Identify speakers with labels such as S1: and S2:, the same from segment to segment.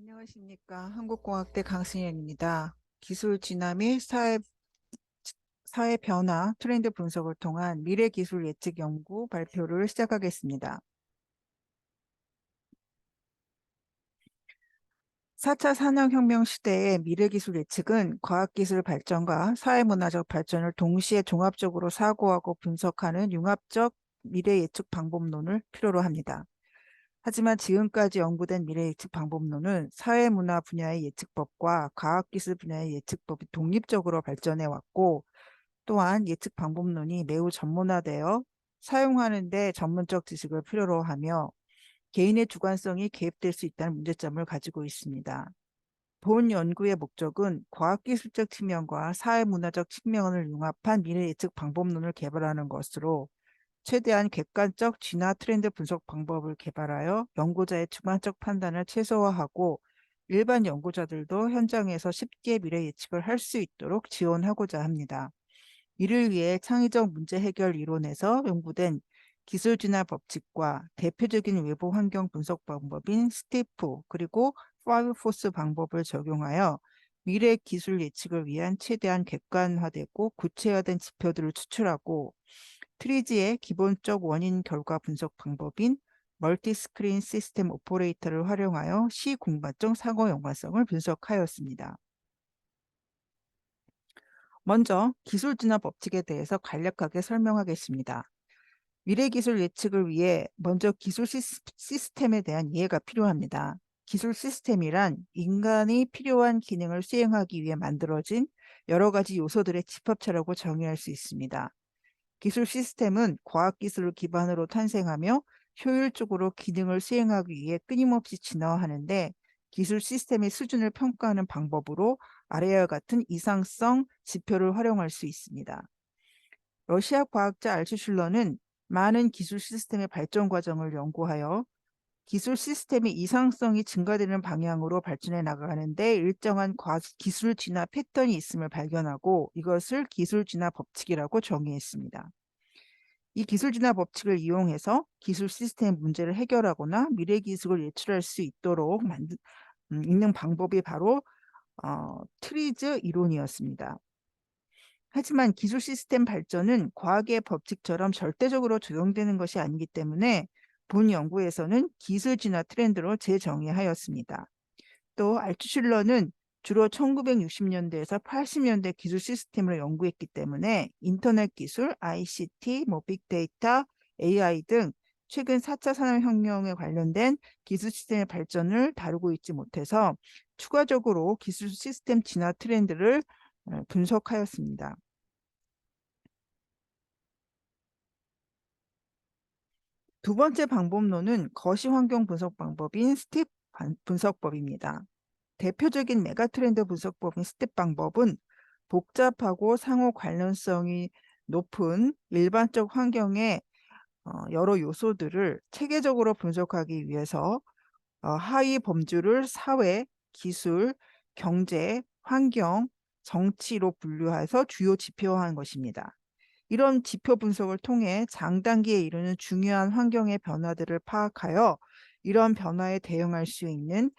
S1: 안녕하십니까. 한국공학대 강승현입니다. 기술 진화 및 사회 변화 트렌드 분석을 통한 미래 기술 예측 연구 발표를 시작하겠습니다. 4차 산업혁명 시대의 미래 기술 예측은 과학기술 발전과 사회문화적 발전을 동시에 종합적으로 사고하고 분석하는 융합적 미래 예측 방법론을 필요로 합니다. 하지만 지금까지 연구된 미래 예측 방법론은 사회문화 분야의 예측법과 과학기술 분야의 예측법이 독립적으로 발전해 왔고, 또한 예측 방법론이 매우 전문화되어 사용하는 데 전문적 지식을 필요로 하며 개인의 주관성이 개입될 수 있다는 문제점을 가지고 있습니다. 본 연구의 목적은 과학기술적 측면과 사회문화적 측면을 융합한 미래 예측 방법론을 개발하는 것으로 최대한 객관적 진화 트렌드 분석 방법을 개발하여 연구자의 주관적 판단을 최소화하고 일반 연구자들도 현장에서 쉽게 미래 예측을 할 수 있도록 지원하고자 합니다. 이를 위해 창의적 문제 해결 이론에서 연구된 기술 진화 법칙과 대표적인 외부 환경 분석 방법인 스티프 그리고 5포스 방법을 적용하여 미래 기술 예측을 위한 최대한 객관화되고 구체화된 지표들을 추출하고 트리지의 기본적 원인 결과 분석 방법인 멀티 스크린 시스템 오퍼레이터를 활용하여 시공간적 사고 연관성을 분석하였습니다. 먼저 기술 진화 법칙에 대해서 간략하게 설명하겠습니다. 미래 기술 예측을 위해 먼저 기술 시스템에 대한 이해가 필요합니다. 기술 시스템이란 인간이 필요한 기능을 수행하기 위해 만들어진 여러 가지 요소들의 집합체라고 정의할 수 있습니다. 기술 시스템은 과학기술을 기반으로 탄생하며 효율적으로 기능을 수행하기 위해 끊임없이 진화하는데 기술 시스템의 수준을 평가하는 방법으로 아래와 같은 이상성 지표를 활용할 수 있습니다. 러시아 과학자 알츠슐러는 많은 기술 시스템의 발전 과정을 연구하여 기술 시스템의 이상성이 증가되는 방향으로 발전해 나가는데 일정한 기술 진화 패턴이 있음을 발견하고 이것을 기술 진화 법칙이라고 정의했습니다. 이 기술 진화 법칙을 이용해서 기술 시스템 문제를 해결하거나 미래 기술을 예측할 수 있도록 읽는 방법이 바로 트리즈 이론이었습니다. 하지만 기술 시스템 발전은 과학의 법칙처럼 절대적으로 적용되는 것이 아니기 때문에 본 연구에서는 기술 진화 트렌드로 재정의하였습니다. 또 알트슐러는 주로 1960년대에서 80년대 기술 시스템을 연구했기 때문에 인터넷 기술, ICT, 빅데이터, AI 등 최근 4차 산업혁명에 관련된 기술 시스템의 발전을 다루고 있지 못해서 추가적으로 기술 시스템 진화 트렌드를 분석하였습니다. 두 번째 방법론은 거시환경 분석 방법인 스텝 분석법입니다. 대표적인 메가트렌드 분석법인 스텝 방법은 복잡하고 상호 관련성이 높은 일반적 환경의 여러 요소들을 체계적으로 분석하기 위해서 하위 범주를 사회, 기술, 경제, 환경, 정치로 분류해서 주요 지표화한 것입니다. 이런 지표 분석을 통해 장단기에 이르는 중요한 환경의 변화들을 파악하여 이런 변화에 대응할 수 있는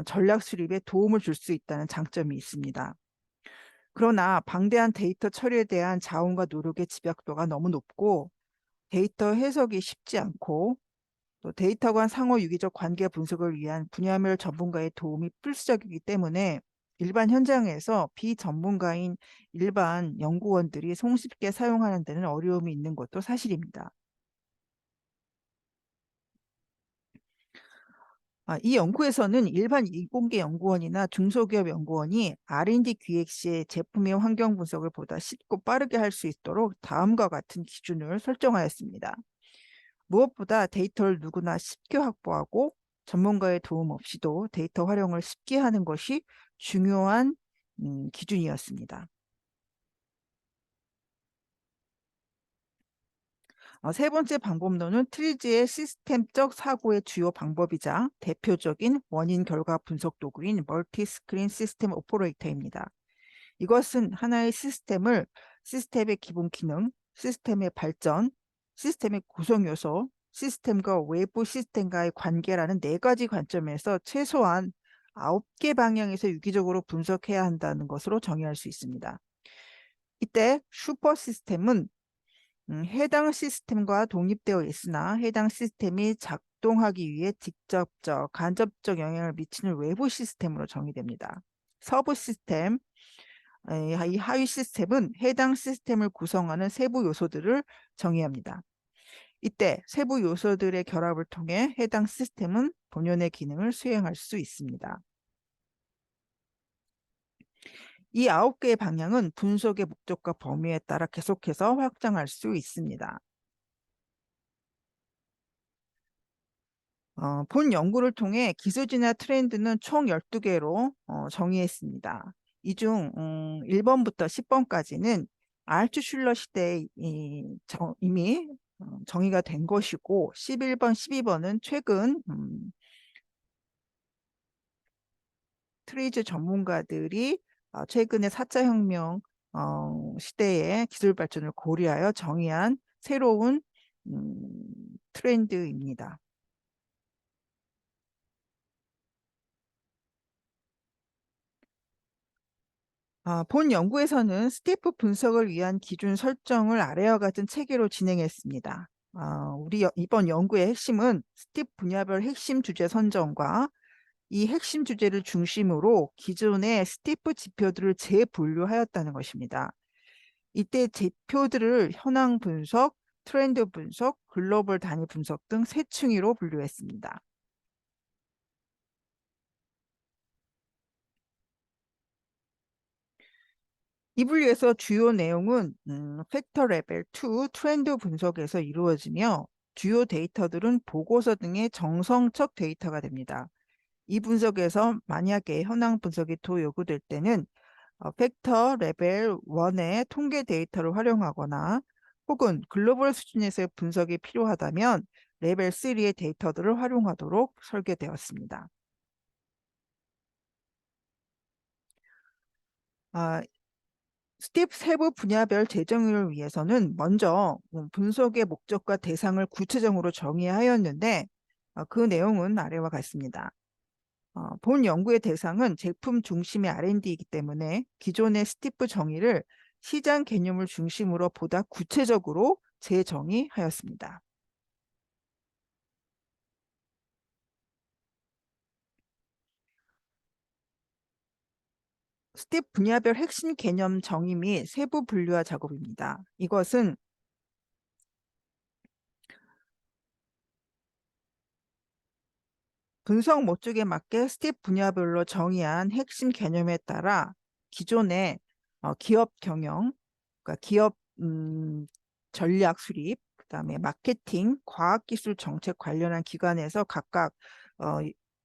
S1: 전략 수립에 도움을 줄 수 있다는 장점이 있습니다. 그러나 방대한 데이터 처리에 대한 자원과 노력의 집약도가 너무 높고 데이터 해석이 쉽지 않고 또 데이터 간 상호 유기적 관계 분석을 위한 분야별 전문가의 도움이 필수적이기 때문에 일반 현장에서 비전문가인 일반 연구원들이 손쉽게 사용하는 데는 어려움이 있는 것도 사실입니다. 이 연구에서는 일반 이공계 연구원이나 중소기업 연구원이 R&D 기획 시에 제품의 환경 분석을 보다 쉽고 빠르게 할 수 있도록 다음과 같은 기준을 설정하였습니다. 무엇보다 데이터를 누구나 쉽게 확보하고 전문가의 도움 없이도 데이터 활용을 쉽게 하는 것이 중요한 기준이었습니다. 세 번째 방법론은 트리지의 시스템적 사고의 주요 방법이자 대표적인 원인 결과 분석 도구인 멀티 스크린 시스템 오퍼레이터입니다. 이것은 하나의 시스템의 기본 기능, 시스템의 발전, 시스템의 구성 요소, 시스템과 외부 시스템과의 관계라는 네 가지 관점에서 최소한 9개 방향에서 유기적으로 분석해야 한다는 것으로 정의할 수 있습니다. 이때 슈퍼 시스템은 해당 시스템과 독립되어 있으나 해당 시스템이 작동하기 위해 직접적, 간접적 영향을 미치는 외부 시스템으로 정의됩니다. 서브 시스템, 이 하위 시스템은 해당 시스템을 구성하는 세부 요소들을 정의합니다. 이때 세부 요소들의 결합을 통해 해당 시스템은 본연의 기능을 수행할 수 있습니다. 이 9개의 방향은 분석의 목적과 범위에 따라 계속해서 확장할 수 있습니다. 본 연구를 통해 기술이나 트렌드는 총 12개로 정의했습니다. 이 중 1번부터 10번까지는 알트슐러 시대에 이미 정의가 된 것이고 11번, 12번은 최근 트리즈 전문가들이 최근의 4차 혁명 시대의 기술 발전을 고려하여 정의한 새로운 트렌드입니다. 본 연구에서는 스태프 분석을 위한 기준 설정을 아래와 같은 체계로 진행했습니다. 우리 이번 연구의 핵심은 스태프 분야별 핵심 주제 선정과 이 핵심 주제를 중심으로 기존의 스태프 지표들을 재분류하였다는 것입니다. 이때 지표들을 현황 분석, 트렌드 분석, 글로벌 단위 분석 등 세 층위로 분류했습니다. 이 분류에서 주요 내용은 팩터 레벨 2 트렌드 분석에서 이루어지며 주요 데이터들은 보고서 등의 정성적 데이터가 됩니다. 이 분석에서 만약에 현황 분석이 더 요구될 때는 팩터 레벨 1의 통계 데이터를 활용하거나 혹은 글로벌 수준에서의 분석이 필요하다면 레벨 3의 데이터들을 활용하도록 설계되었습니다. 아, 스텝 세부 분야별 재정의를 위해서는 먼저 분석의 목적과 대상을 구체적으로 정의하였는데 그 내용은 아래와 같습니다. 본 연구의 대상은 제품 중심의 R&D이기 때문에 기존의 스티프 정의를 시장 개념을 중심으로 보다 구체적으로 재정의하였습니다. 스티프 분야별 핵심 개념 정의 및 세부 분류화 작업입니다. 이것은 분석 목적에 맞게 스텝 분야별로 정의한 핵심 개념에 따라 기존의 기업 경영, 그러니까 기업 전략 수립, 그다음에 마케팅, 과학기술 정책 관련한 기관에서 각각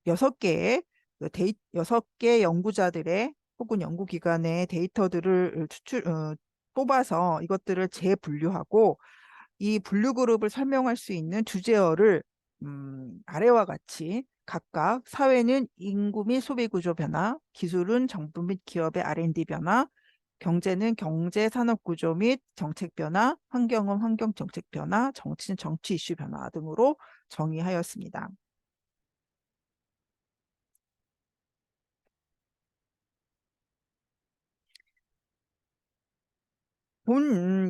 S1: 6개의 6개 연구자들의 혹은 연구기관의 데이터들을 뽑아서 이것들을 재분류하고 이 분류 그룹을 설명할 수 있는 주제어를 아래와 같이 각각 사회는 인구 및 소비 구조 변화, 기술은 정부 및 기업의 R&D 변화, 경제는 경제 산업 구조 및 정책 변화, 환경은 환경 정책 변화, 정치는 정치 이슈 변화 등으로 정의하였습니다.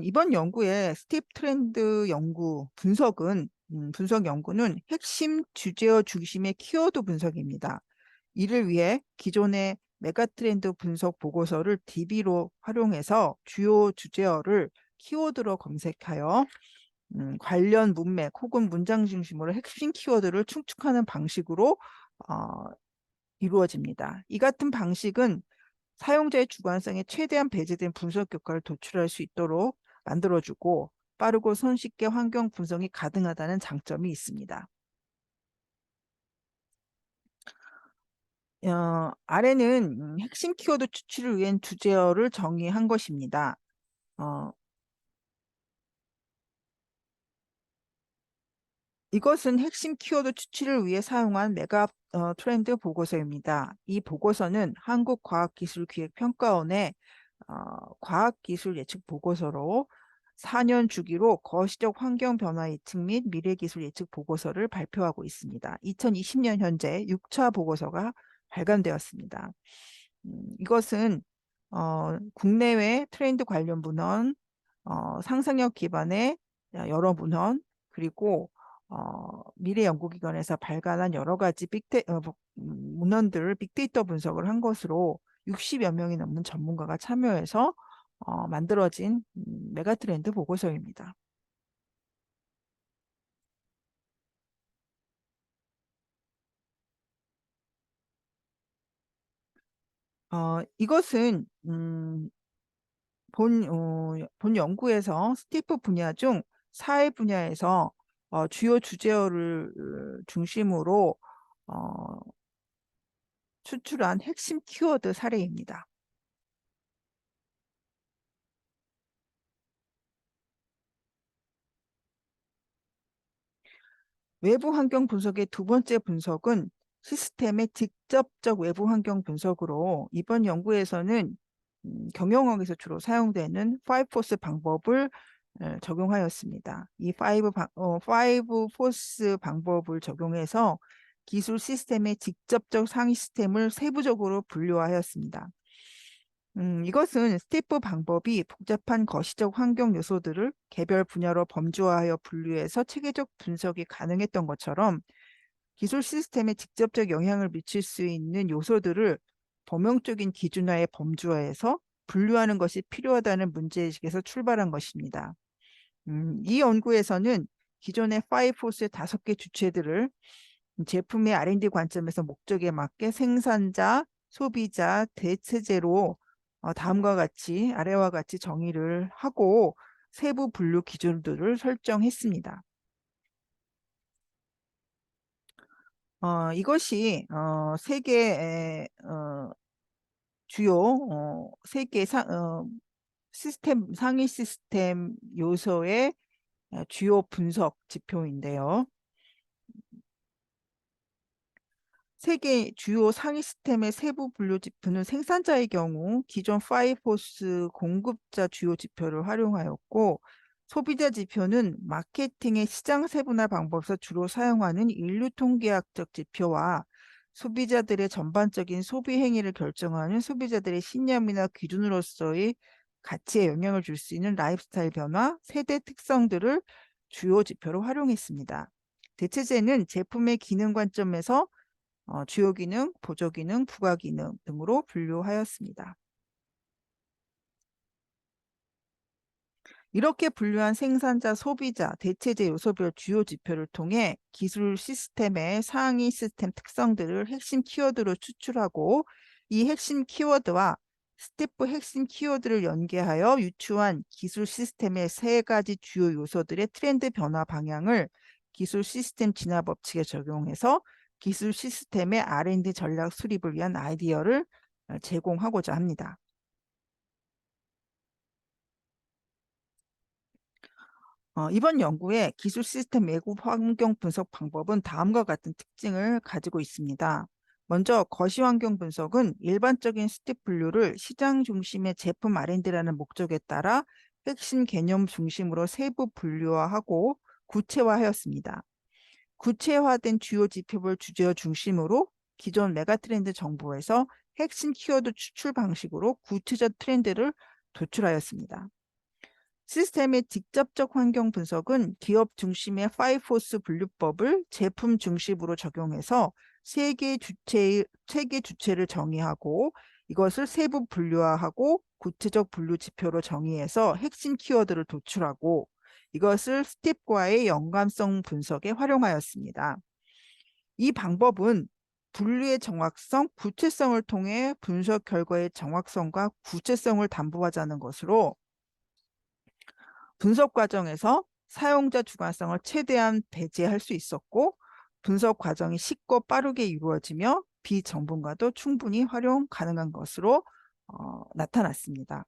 S1: 이번 연구의 스팁 트렌드 연구 분석 연구는 핵심 주제어 중심의 키워드 분석입니다. 이를 위해 기존의 메가 트렌드 분석 보고서를 DB로 활용해서 주요 주제어를 키워드로 검색하여 관련 문맥 혹은 문장 중심으로 핵심 키워드를 축축하는 방식으로 어, 이루어집니다. 이 같은 방식은 사용자의 주관성에 최대한 배제된 분석 결과를 도출할 수 있도록 만들어주고 빠르고 손쉽게 환경 분석이 가능하다는 장점이 있습니다. 아래는 핵심 키워드 추출을 위한 주제어를 정의한 것입니다. 어, 이것은 핵심 키워드 추출을 위해 사용한 메가 트렌드 보고서입니다. 이 보고서는 한국과학기술기획평가원의 과학기술 예측 보고서로 4년 주기로 거시적 환경 변화 예측 및 미래 기술 예측 보고서를 발표하고 있습니다. 2020년 현재 6차 보고서가 발간되었습니다. 이것은 국내외 트렌드 관련 문헌, 상상력 기반의 여러 문헌, 그리고 미래연구기관에서 발간한 여러 가지 문헌들을 빅데이터 분석을 한 것으로 60여 명이 넘는 전문가가 참여해서 만들어진 메가트렌드 보고서입니다. 이것은 본 연구에서 스티프 분야 중 사회 분야에서 주요 주제어를 중심으로 어, 추출한 핵심 키워드 사례입니다. 외부 환경 분석의 두 번째 분석은 시스템의 직접적 외부 환경 분석으로 이번 연구에서는 경영학에서 주로 사용되는 5포스 방법을 적용하였습니다. 이 5포스 방법을 적용해서 기술 시스템의 직접적 상위 시스템을 세부적으로 분류하였습니다. 이것은 스티프 방법이 복잡한 거시적 환경 요소들을 개별 분야로 범주화하여 분류해서 체계적 분석이 가능했던 것처럼 기술 시스템에 직접적 영향을 미칠 수 있는 요소들을 범용적인 기준화에 범주화해서 분류하는 것이 필요하다는 문제의식에서 출발한 것입니다. 이 연구에서는 기존의 5포스의 5개 주체들을 제품의 R&D 관점에서 목적에 맞게 생산자, 소비자, 대체제로 다음과 같이 아래와 같이 정의를 하고 세부 분류 기준들을 설정했습니다. 이것이 세계의 주요 세계 시스템 상위 시스템 요소의 주요 분석 지표인데요. 세계 주요 상위 시스템의 세부 분류 지표는 생산자의 경우 기존 5포스 공급자 주요 지표를 활용하였고, 소비자 지표는 마케팅의 시장 세분화 방법에서 주로 사용하는 인류 통계학적 지표와 소비자들의 전반적인 소비 행위를 결정하는 소비자들의 신념이나 기준으로서의 가치에 영향을 줄 수 있는 라이프스타일 변화, 세대 특성들을 주요 지표로 활용했습니다. 대체제는 제품의 기능 관점에서 주요 기능, 보조 기능, 부가 기능 등으로 분류하였습니다. 이렇게 분류한 생산자, 소비자, 대체제 요소별 주요 지표를 통해 기술 시스템의 상위 시스템 특성들을 핵심 키워드로 추출하고 이 핵심 키워드와 스태프 핵심 키워드를 연계하여 유추한 기술 시스템의 세 가지 주요 요소들의 트렌드 변화 방향을 기술 시스템 진화 법칙에 적용해서 기술 시스템의 R&D 전략 수립을 위한 아이디어를 제공하고자 합니다. 이번 연구의 기술 시스템 외부 환경 분석 방법은 다음과 같은 특징을 가지고 있습니다. 먼저 거시 환경 분석은 일반적인 스텝 분류를 시장 중심의 제품 R&D라는 목적에 따라 핵심 개념 중심으로 세부 분류화하고 구체화하였습니다. 구체화된 주요 지표별 주제어 중심으로 기존 메가트렌드 정보에서 핵심 키워드 추출 방식으로 구체적 트렌드를 도출하였습니다. 시스템의 직접적 환경 분석은 기업 중심의 5포스 분류법을 제품 중심으로 적용해서 세개 주체를 정의하고 이것을 세부 분류화하고 구체적 분류 지표로 정의해서 핵심 키워드를 도출하고 이것을 스텝과의 연관성 분석에 활용하였습니다. 이 방법은 분류의 정확성, 구체성을 통해 분석 결과의 정확성과 구체성을 담보하자는 것으로 분석 과정에서 사용자 주관성을 최대한 배제할 수 있었고 분석 과정이 쉽고 빠르게 이루어지며 비전문가도 충분히 활용 가능한 것으로 나타났습니다.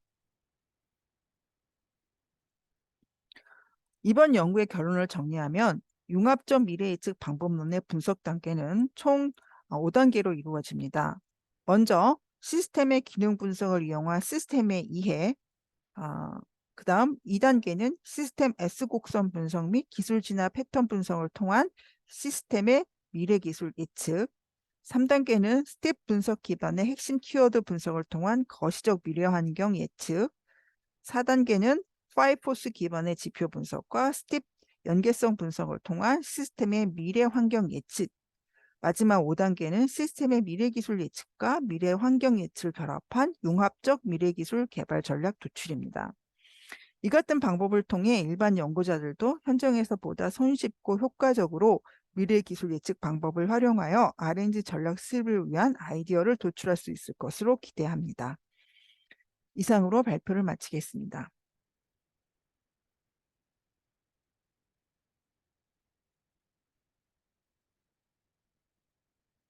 S1: 이번 연구의 결론을 정리하면 융합적 미래예측 방법론의 분석 단계는 총 5단계로 이루어집니다. 먼저 시스템의 기능 분석을 이용한 시스템의 이해, 그 다음 2단계는 시스템 S곡선 분석 및 기술 진화 패턴 분석을 통한 시스템의 미래 기술 예측, 3단계는 스텝 분석 기반의 핵심 키워드 분석을 통한 거시적 미래 환경 예측, 4단계는 파이포스 기반의 지표 분석과 스텝 연계성 분석을 통한 시스템의 미래 환경 예측, 마지막 5단계는 시스템의 미래 기술 예측과 미래 환경 예측을 결합한 융합적 미래 기술 개발 전략 도출입니다. 이 같은 방법을 통해 일반 연구자들도 현장에서 보다 손쉽고 효과적으로 미래 기술 예측 방법을 활용하여 R&D 전략 수립을 위한 아이디어를 도출할 수 있을 것으로 기대합니다. 이상으로 발표를 마치겠습니다.